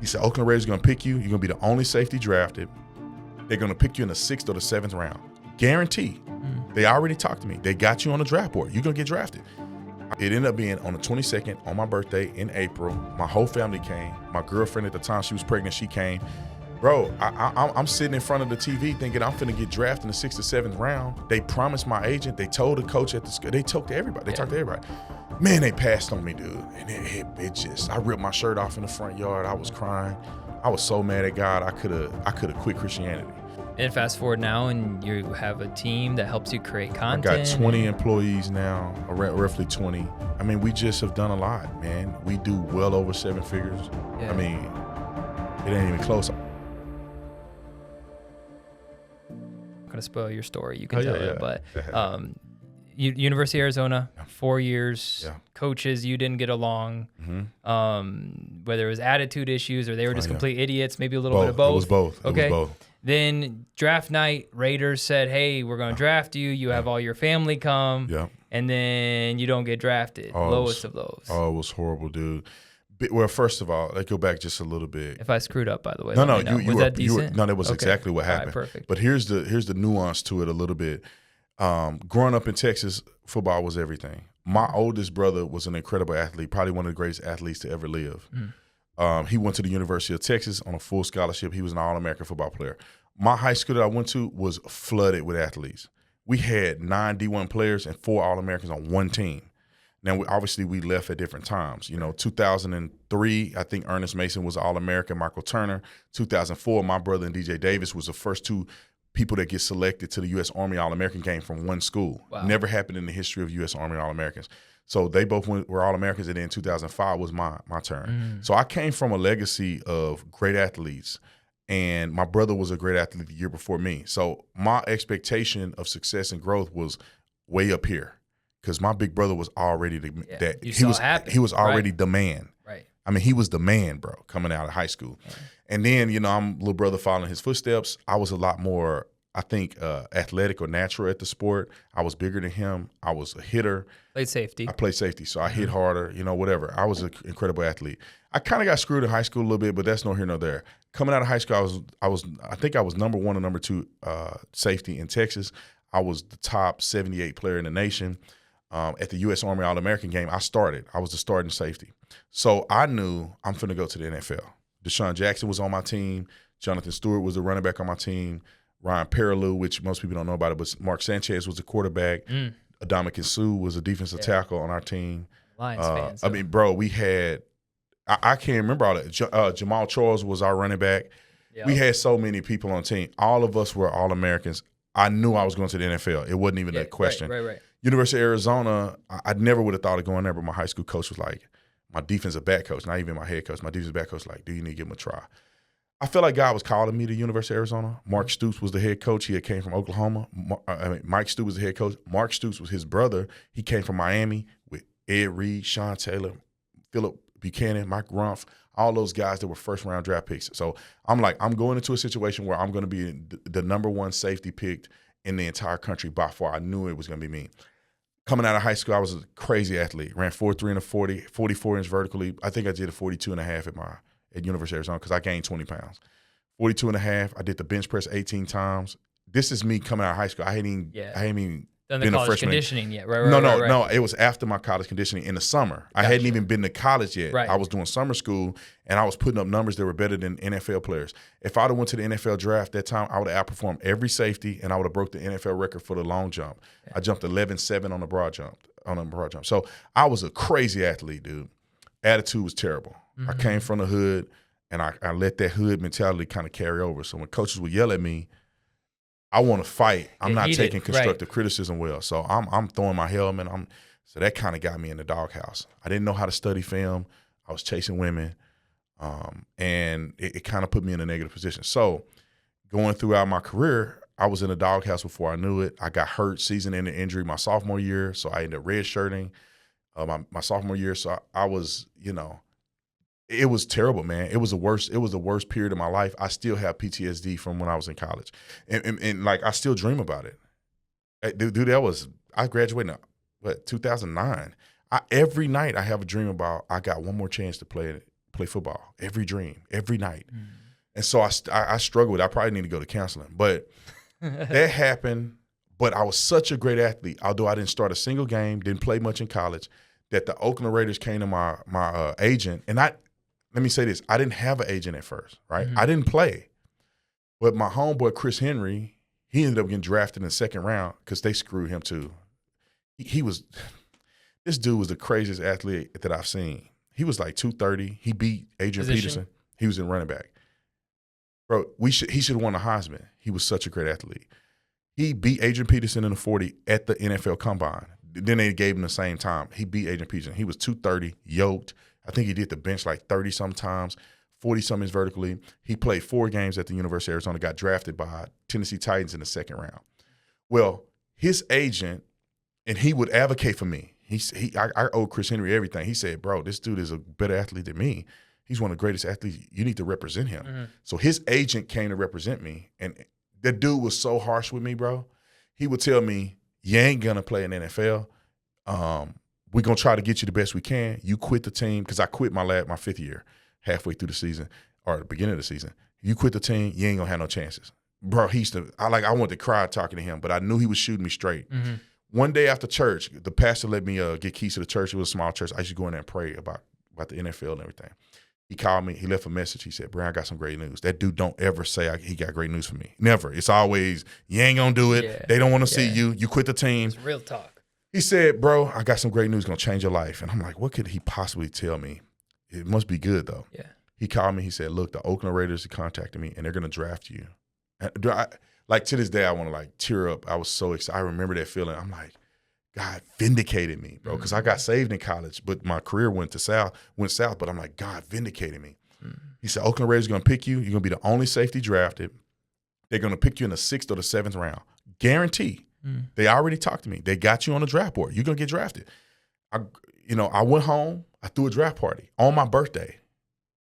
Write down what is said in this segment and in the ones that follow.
He said, Oakland Raiders are going to pick you. You're going to be the only safety drafted. They're going to pick you in the 6th or the 7th round. Guarantee. They already talked to me. They got you on the draft board. You're going to get drafted. It ended up being on the 22nd, on my birthday in April. My whole family came. My girlfriend at the time, she was pregnant, she came. Bro, I'm sitting in front of the TV thinking I'm finna get drafted in the 6th or 7th round. They promised my agent. They told the coach at the school. They talked to everybody. They talked to everybody. Man, they passed on me, dude. And it just, I ripped my shirt off in the front yard. I was crying. I was so mad at God. I could have quit Christianity. And fast forward now, and you have a team that helps you create content. I got 20 employees now, roughly 20. I mean, we just have done a lot, man. We do well over 7 figures. Yeah. I mean, it ain't even close. I'm gonna spoil your story. You can tell it, but University of Arizona, 4 years, coaches, you didn't get along. Whether it was attitude issues or they were just complete idiots, maybe a little bit of both. It was both. Okay. It was both. Then draft night, Raiders said, "Hey, we're gonna draft you. You have all your family come." Yeah. And then you don't get drafted. Lowest of lows. Oh, it was horrible, dude. Well, first of all, let's go back just a little bit. If I screwed up, by the way. No, was that decent? No, that was exactly what happened. All right, perfect. But here's the nuance to it a little bit. Growing up in Texas, football was everything. My oldest brother was an incredible athlete, probably one of the greatest athletes to ever live. He went to the University of Texas on a full scholarship. He was an All-American football player. My high school that I went to was flooded with athletes. We had 9 D1 players and 4 All-Americans on one team. Now, we left at different times. 2003, I think Ernest Mason was All-American, Michael Turner. 2004, my brother and DJ Davis was the first 2 people that get selected to the U.S. Army All-American game from one school. Wow. Never happened in the history of U.S. Army All-Americans. So they both were All-Americans, and then 2005 was my turn. So I came from a legacy of great athletes, and my brother was a great athlete the year before me. So my expectation of success and growth was way up here. Because my big brother was already he was already the man. Right. I mean, he was the man, bro, coming out of high school. Yeah. And then, I'm little brother following his footsteps. I was a lot more, I think, athletic or natural at the sport. I was bigger than him. I was a hitter. Played safety. I played safety, so I hit harder, whatever. I was an incredible athlete. I kind of got screwed in high school a little bit, but that's no here nor there. Coming out of high school, I think I was number 1 or number 2 safety in Texas. I was the top 78 player in the nation. At the U.S. Army All-American game, I was the starting safety. So I knew I'm finna go to the NFL. Deshaun Jackson was on my team. Jonathan Stewart was the running back on my team. Ryan Perrilloux, which most people don't know about it, but Mark Sanchez was the quarterback. Adamika Sue was a defensive tackle on our team. Lions fans. I mean, bro, we had I can't remember all that. Jamal Charles was our running back. Yep. We had so many people on the team. All of us were All-Americans. I knew I was going to the NFL. It wasn't even a question. Right. University of Arizona, I never would have thought of going there, but my high school coach was like, my defensive back coach, not even my head coach, my defensive back coach was like, do you need to give him a try? I felt like God was calling me to University of Arizona. Mark Stoops was the head coach. He had came from Oklahoma. Mike Stoops was the head coach. Mark Stoops was his brother. He came from Miami with Ed Reed, Sean Taylor, Philip Buchanan, Mike Rumpf, all those guys that were first-round draft picks. So I'm like, I'm going into a situation where I'm going to be the number 1 safety picked in the entire country by far. I knew it was going to be me. Coming out of high school, I was a crazy athlete. Ran 4.3 and a 40, 44-inch vertically. I think I did a 42 and a half at University of Arizona because I gained 20 pounds. 42 and a half. I did the bench press 18 times. This is me coming out of high school. I hadn't even done the been a college freshman. Conditioning yet. Right. No. It was after my college conditioning in the summer. Gotcha. I hadn't even been to college yet. Right. I was doing summer school, and I was putting up numbers that were better than NFL players. If I would have went to the NFL draft that time, I would have outperformed every safety, and I would have broke the NFL record for the long jump. Yeah. I jumped 11.7 on the broad jump. So I was a crazy athlete, dude. Attitude was terrible. I came from the hood, and I let that hood mentality kind of carry over. So when coaches would yell at me, I want to fight. I'm not taking constructive criticism well. So I'm throwing my helmet. So that kind of got me in the doghouse. I didn't know how to study film. I was chasing women. And it kind of put me in a negative position. So going throughout my career, I was in the doghouse before I knew it. I got hurt, season-ending injury my sophomore year. So I ended up redshirting my sophomore year. So I was, it was terrible, man. It was the worst period of my life. I still have PTSD from when I was in college. And like, I still dream about it. Dude, I graduated in, 2009. Every night I have a dream about I got one more chance to play play football, every dream, every night. And so I struggled with it. I probably need to go to counseling. But that happened. But I was such a great athlete, although I didn't start a single game, didn't play much in college, that the Oakland Raiders came to my agent. And let me say this, I didn't have an agent at first, right? I didn't play. But my homeboy, Chris Henry, he ended up getting drafted in the second round because they screwed him too. This dude was the craziest athlete that I've seen. He was like 230. He beat Adrian Peterson. He was in running back. Bro, he should have won the Heisman. He was such a great athlete. He beat Adrian Peterson in the 40 at the NFL Combine. Then they gave him the same time. He beat Adrian Peterson. He was 230, yoked. I think he did the bench like 30 sometimes, 40 something vertically. He played 4 games at the University of Arizona, got drafted by Tennessee Titans in the second round. Well, his agent, and he would advocate for me. I owe Chris Henry everything. He said, bro, this dude is a better athlete than me. He's one of the greatest athletes. You need to represent him. So his agent came to represent me. And that dude was so harsh with me, bro. He would tell me, you ain't going to play in the NFL. We're going to try to get you the best we can. You quit the team, because I quit my 5th year halfway through the season, or the beginning of the season. You quit the team, you ain't going to have no chances. Bro, I wanted to cry talking to him, but I knew he was shooting me straight. One day after church, the pastor let me get keys to the church. It was a small church. I used to go in there and pray about the NFL and everything. He called me. He left a message. He said, Brian, I got some great news. That dude don't ever say he got great news for me. Never. It's always, you ain't going to do it. Yeah. They don't want to see you. You quit the team. It's real talk. He said, bro, I got some great news going to change your life. And I'm like, what could he possibly tell me? It must be good, though. Yeah. He called me. He said, look, the Oakland Raiders contacted me, and they're going to draft you. And to this day, I want to tear up. I was so excited. I remember that feeling. I'm like, God vindicated me, bro, because I got saved in college, but my career went south. But I'm like, God vindicated me. He said, Oakland Raiders are going to pick you. You're going to be the only safety drafted. They're going to pick you in the 6th or the 7th round. Guarantee. They already talked to me. They got you on the draft board. You're going to get drafted. I went home. I threw a draft party on my birthday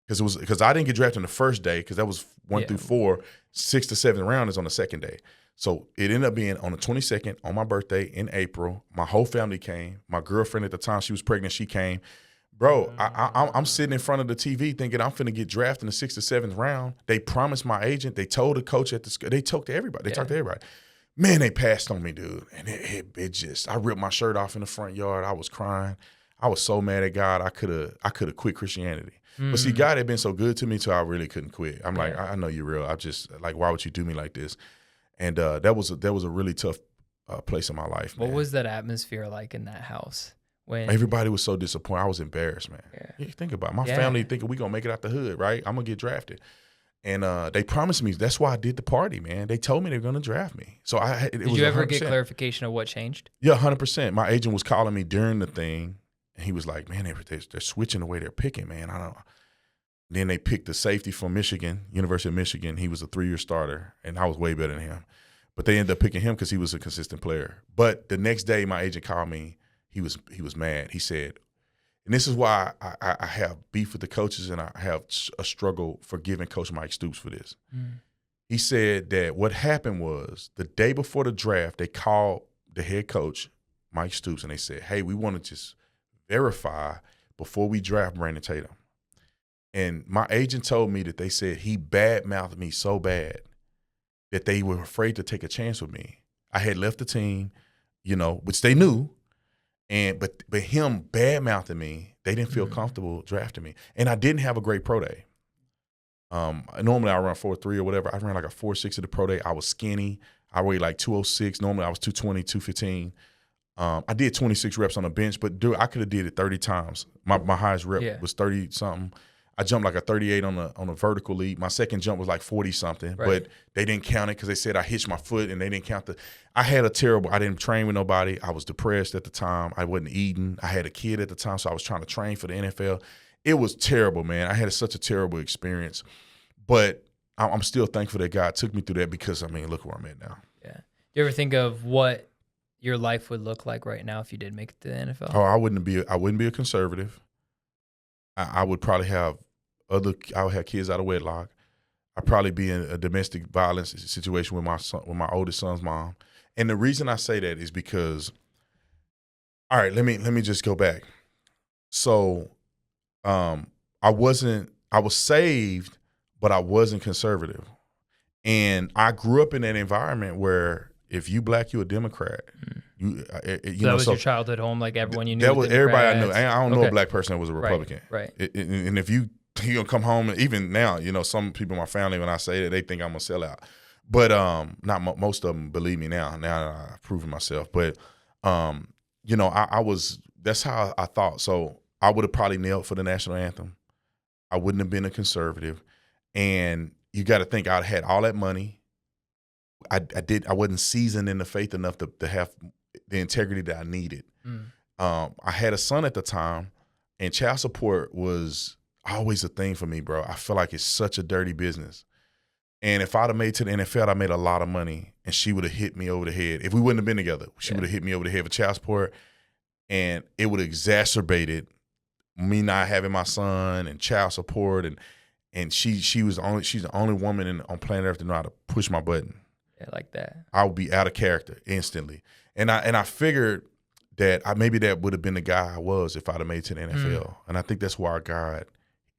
because I didn't get drafted on the first day, because that was 1 through 4. 6th to 7th round is on the second day. So it ended up being on the 22nd, on my birthday in April. My whole family came. My girlfriend at the time, she was pregnant. She came. Bro, I'm sitting in front of the TV thinking I'm finna get drafted in the 6th or 7th round. They promised my agent. They told the coach at the school. They talked to everybody. They talked to everybody. Man, they passed on me, dude. And it just, I ripped my shirt off in the front yard. I was crying. I was so mad at God. I could have quit Christianity. But see, God had been so good to me till I really couldn't quit. I'm like, I know you're real. I just, why would you do me like this? And that was a really tough place in my life, man. What was that atmosphere like in that house? When everybody was so disappointed. I was embarrassed, man. Yeah. Think about it. My family thinking we going to make it out the hood, right? I'm going to get drafted. And they promised me. That's why I did the party, man. They told me they were going to draft me. So did you ever get clarification of what changed? Yeah, 100%. My agent was calling me during the thing, and he was like, man, they're switching the way they're picking, man. I don't know. Then they picked the safety from Michigan, University of Michigan. He was a 3-year starter, and I was way better than him. But they ended up picking him because he was a consistent player. But the next day, my agent called me. He was mad. He said, and this is why I have beef with the coaches, and I have a struggle forgiving Coach Mike Stoops for this. He said that what happened was the day before the draft, they called the head coach, Mike Stoops, and they said, hey, we want to just verify before we draft Brandon Tatum. And my agent told me that they said he bad-mouthed me so bad that they were afraid to take a chance with me. I had left the team, which they knew, but him bad-mouthing me, they didn't feel comfortable drafting me. And I didn't have a great pro day. Normally I run 4.3 or whatever. I ran like a 4.6 at the pro day. I was skinny. I weighed like 206. Normally I was 220, 215. I did 26 reps on the bench, but dude, I could have did it 30 times. My highest rep was 30-something. I jumped like a 38 on a vertical leap. My second jump was like 40-something, but they didn't count it because they said I hitched my foot and they didn't count I didn't train with nobody. I was depressed at the time. I wasn't eating. I had a kid at the time, so I was trying to train for the NFL. It was terrible, man. I had such a terrible experience, but I'm still thankful that God took me through that because, look where I'm at now. Yeah. Do you ever think of what your life would look like right now if you did make it to the NFL? Oh, I wouldn't be a conservative. I would probably have I would have kids out of wedlock. I'd probably be in a domestic violence situation with my oldest son's mom. And the reason I say that is because, all right, let me just go back. So, I was saved, but I wasn't conservative. And I grew up in an environment where if you black, you a Democrat. You that was your childhood home, like everyone you knew. That was everybody I knew. I don't know a black person that was a Republican. Right. And if you gonna come home, and even now, some people in my family, when I say that, they think I'm a sellout. But most of them believe me now. Now that I've proven myself. But I was. That's how I thought. So I would have probably knelt for the national anthem. I wouldn't have been a conservative. And you got to think, I had all that money. I wasn't seasoned in the faith enough to have the integrity that I needed. I had a son at the time, and child support was always a thing for me, bro. I feel like it's such a dirty business. And if I'd have made it to the NFL, I made a lot of money, and she would have hit me over the head. If we wouldn't have been together, she would have hit me over the head with child support, and it would have exacerbated me not having my son and child support. And she's the only woman on planet Earth to know how to push my button. Yeah, like that. I would be out of character instantly. And I figured that maybe that would have been the guy I was if I'd have made it to the NFL. And I think that's why God,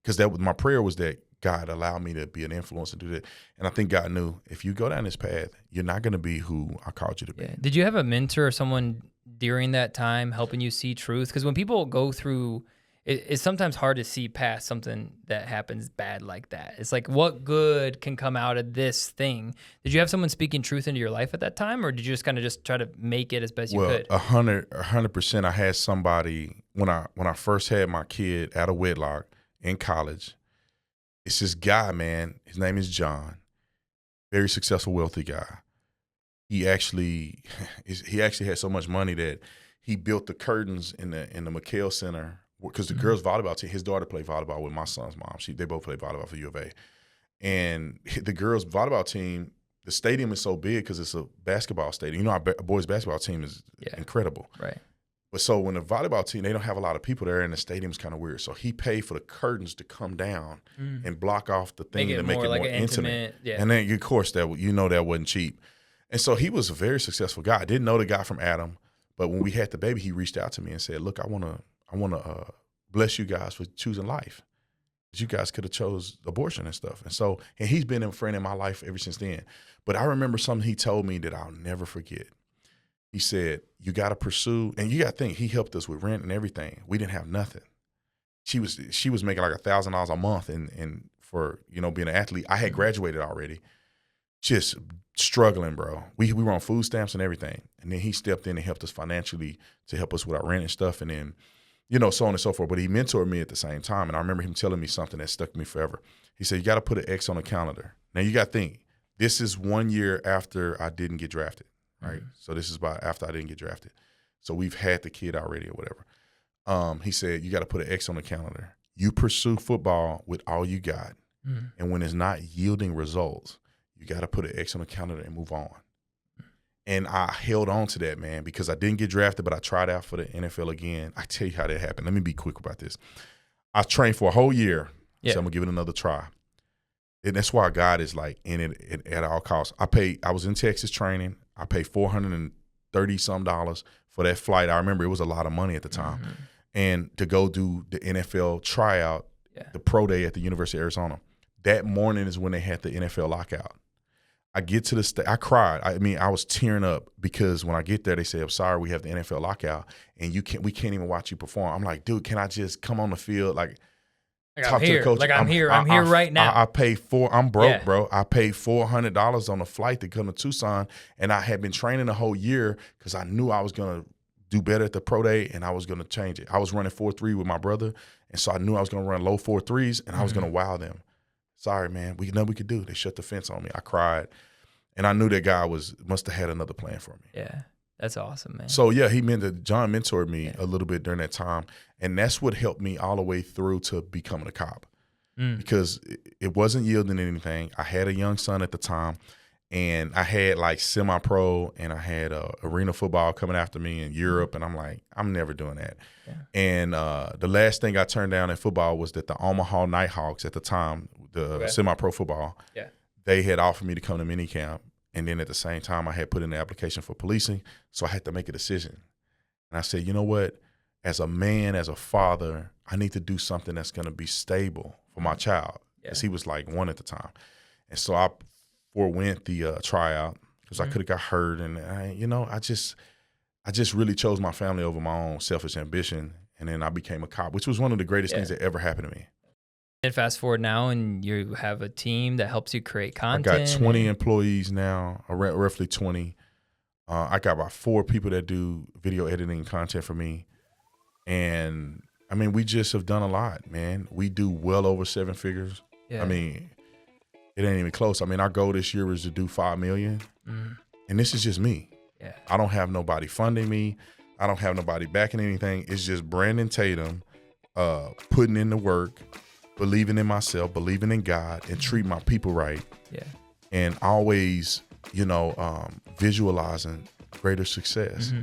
because that was my prayer, was that God allowed me to be an influence and do that. And I think God knew, if you go down this path, you're not going to be who I called you to be. Yeah. Did you have a mentor or someone during that time helping you see truth? Because when people go through, it's sometimes hard to see past something that happens bad like that. It's like, what good can come out of this thing? Did you have someone speaking truth into your life at that time, or did you just kind of just try to make it as best you could? 100%. I had somebody when I first had my kid out of wedlock in college. It's this guy, man. His name is John. Very successful, wealthy guy. He actually had so much money that he built the curtains in the McHale Center. Because the girls' volleyball team, his daughter played volleyball with my son's mom. They both played volleyball for U of A. And the girls' volleyball team, the stadium is so big because it's a basketball stadium. Our boys' basketball team is incredible. Right. But so when the volleyball team, they don't have a lot of people there, and the stadium's kind of weird. So he paid for the curtains to come down and block off the thing to make it more intimate. Yeah. And then, of course, that wasn't cheap. And so he was a very successful guy. I didn't know the guy from Adam, but when we had the baby, he reached out to me and said, "Look, I want to bless you guys for choosing life. You guys could have chose abortion and stuff." And he's been a friend in my life ever since then. But I remember something he told me that I'll never forget. He said, you got to pursue, and you got to think, he helped us with rent and everything. We didn't have nothing. She was making like $1,000 a month and for, being an athlete. I had graduated already. Just struggling, bro. We were on food stamps and everything. And then he stepped in and helped us financially to help us with our rent and stuff. And then, so on and so forth. But he mentored me at the same time. And I remember him telling me something that stuck with me forever. He said, you got to put an X on the calendar. Now, you got to think, this is 1 year after I didn't get drafted, right? Mm-hmm. So this is about after I didn't get drafted. So we've had the kid already or whatever. He said, you got to put an X on the calendar. You pursue football with all you got. Mm-hmm. And when it's not yielding results, you got to put an X on the calendar and move on. And I held on to that, man, because I didn't get drafted, but I tried out for the NFL again. I tell you how that happened. Let me be quick about this. I trained for a whole year, so I'm going to give it another try. And that's why God is like in it at all costs. I was in Texas training. I paid $430-some for that flight. I remember it was a lot of money at the time. Mm-hmm. And to go do the NFL tryout, the pro day at the University of Arizona. That morning is when they had the NFL lockout. I get to the I cried. I was tearing up because when I get there, they say, "I'm sorry, we have the NFL lockout, and we can't even watch you perform." I'm like, "Dude, can I just come on the field, talk to the coach?" I'm here right now. I'm broke, bro. I paid $400 on a flight to come to Tucson, and I had been training a whole year because I knew I was gonna do better at the pro day, and I was gonna change it. I was running 4.3 with my brother, and so I knew I was gonna run low 4.3s, and I was gonna wow them. Sorry, man. Nothing we could do. They shut the fence on me. I cried. And I knew that guy must have had another plan for me. Yeah. That's awesome, man. So, yeah, John mentored me a little bit during that time. And that's what helped me all the way through to becoming a cop. Because it wasn't yielding anything. I had a young son at the time. And I had semi-pro, and I had arena football coming after me in Europe. And I'm like, I'm never doing that. Yeah. And the last thing I turned down in football was that the Omaha Nighthawks at the time, the semi-pro football, they had offered me to come to minicamp. And then at the same time, I had put in the application for policing. So I had to make a decision. And I said, you know what? as a man, as a father, I need to do something that's going to be stable for my child, because he was like 1 at the time. And so I forewent the tryout because I could have got hurt. And I just really chose my family over my own selfish ambition. And then I became a cop, which was one of the greatest things that ever happened to me. And fast forward now, and you have a team that helps you create content. I got 20 employees now, roughly 20. I got about 4 people that do video editing content for me. And I mean, we just have done a lot, man. We do well over 7 figures. Yeah. I mean, it ain't even close. I mean, our goal this year was to do 5 million. And this is just me. Yeah. I don't have nobody funding me. I don't have nobody backing anything. It's just Brandon Tatum putting in the work, believing in myself, believing in God, and treating my people right. Yeah. And always, visualizing greater success.